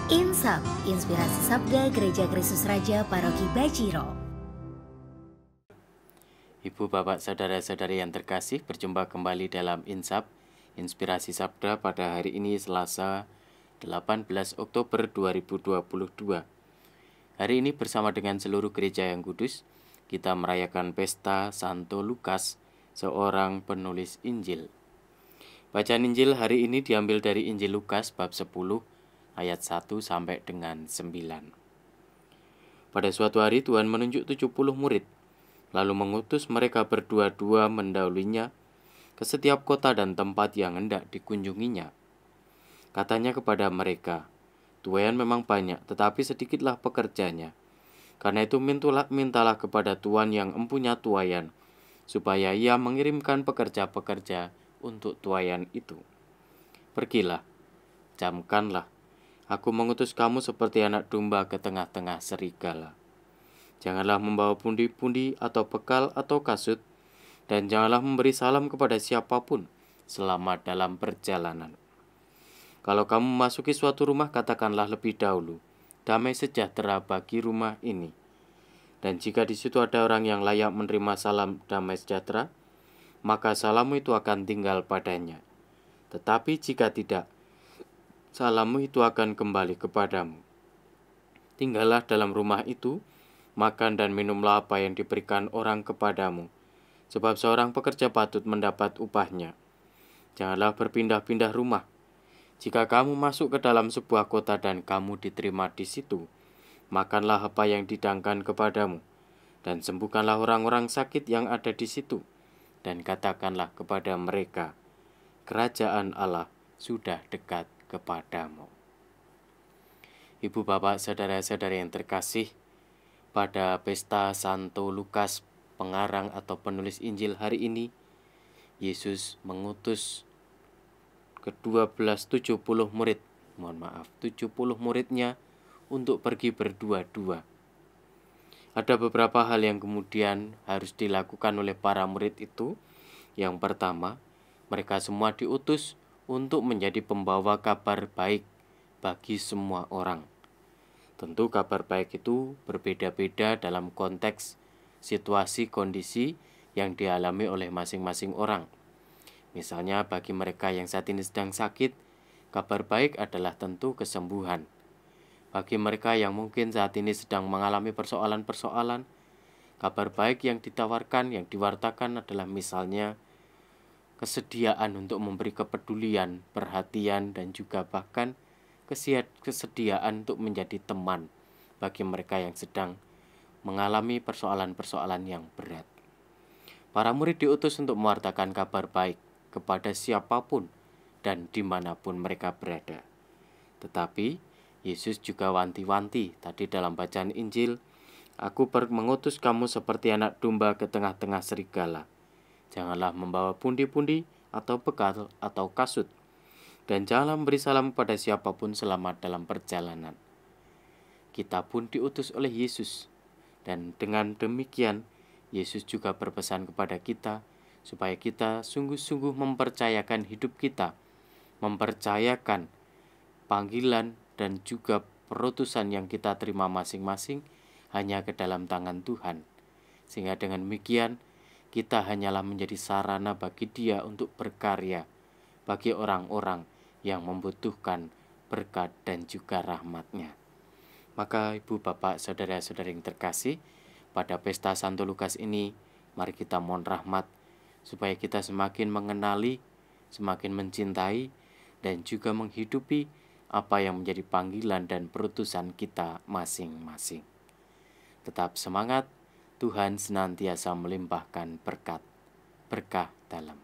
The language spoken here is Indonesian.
Insap, Inspirasi Sabda Gereja Kristus Raja Paroki Bajiro. Ibu, Bapak, Saudara-saudari yang terkasih, berjumpa kembali dalam Insap, Inspirasi Sabda pada hari ini Selasa 18 Oktober 2022. Hari ini bersama dengan seluruh gereja yang kudus, kita merayakan pesta Santo Lukas, seorang penulis Injil. Bacaan Injil hari ini diambil dari Injil Lukas bab 10 ayat 1 sampai dengan 9. Pada suatu hari Tuhan menunjuk 70 murid, lalu mengutus mereka berdua-dua mendahulunya ke setiap kota dan tempat yang hendak dikunjunginya. Katanya kepada mereka, "Tuaian memang banyak, tetapi sedikitlah pekerjanya. Karena itu mintalah kepada Tuhan yang empunya tuaian, supaya ia mengirimkan pekerja-pekerja untuk tuaian itu. Pergilah, camkanlah, aku mengutus kamu seperti anak domba ke tengah-tengah serigala. Janganlah membawa pundi-pundi atau bekal atau kasut, dan janganlah memberi salam kepada siapapun selama dalam perjalanan. Kalau kamu memasuki suatu rumah, katakanlah lebih dahulu, damai sejahtera bagi rumah ini. Dan jika di situ ada orang yang layak menerima salam damai sejahtera, maka salammu itu akan tinggal padanya. Tetapi jika tidak, salammu itu akan kembali kepadamu. Tinggallah dalam rumah itu, makan dan minumlah apa yang diberikan orang kepadamu, sebab seorang pekerja patut mendapat upahnya. Janganlah berpindah-pindah rumah. Jika kamu masuk ke dalam sebuah kota dan kamu diterima di situ, makanlah apa yang didangkan kepadamu, dan sembuhkanlah orang-orang sakit yang ada di situ, dan katakanlah kepada mereka, kerajaan Allah sudah dekat kepadamu." Ibu, Bapak, Saudara-saudari yang terkasih, pada pesta Santo Lukas, pengarang atau penulis Injil hari ini, Yesus mengutus ke-12 70 murid, 70 muridnya untuk pergi berdua-dua. Ada beberapa hal yang kemudian harus dilakukan oleh para murid itu. Yang pertama, mereka semua diutus untuk menjadi pembawa kabar baik bagi semua orang. Tentu kabar baik itu berbeda-beda dalam konteks situasi kondisi yang dialami oleh masing-masing orang. Misalnya bagi mereka yang saat ini sedang sakit, kabar baik adalah tentu kesembuhan. Bagi mereka yang mungkin saat ini sedang mengalami persoalan-persoalan, kabar baik yang ditawarkan, yang diwartakan adalah misalnya kesediaan untuk memberi kepedulian, perhatian, dan juga bahkan kesediaan untuk menjadi teman bagi mereka yang sedang mengalami persoalan-persoalan yang berat. Para murid diutus untuk mewartakan kabar baik kepada siapapun dan dimanapun mereka berada. Tetapi Yesus juga wanti-wanti tadi dalam bacaan Injil, "Aku mengutus kamu seperti anak domba ke tengah-tengah serigala. Janganlah membawa pundi-pundi atau bekal atau kasut, dan janganlah memberi salam pada siapapun selama dalam perjalanan." Kita pun diutus oleh Yesus, dan dengan demikian Yesus juga berpesan kepada kita supaya kita sungguh-sungguh mempercayakan hidup kita, mempercayakan panggilan dan juga perutusan yang kita terima masing-masing hanya ke dalam tangan Tuhan. Sehingga dengan demikian kita hanyalah menjadi sarana bagi Dia untuk berkarya bagi orang-orang yang membutuhkan berkat dan juga rahmat-Nya. Maka Ibu, Bapak, Saudara-saudari yang terkasih, pada pesta Santo Lukas ini, mari kita mohon rahmat supaya kita semakin mengenali, semakin mencintai, dan juga menghidupi apa yang menjadi panggilan dan perutusan kita masing-masing. Tetap semangat, Tuhan senantiasa melimpahkan berkat, berkah dalam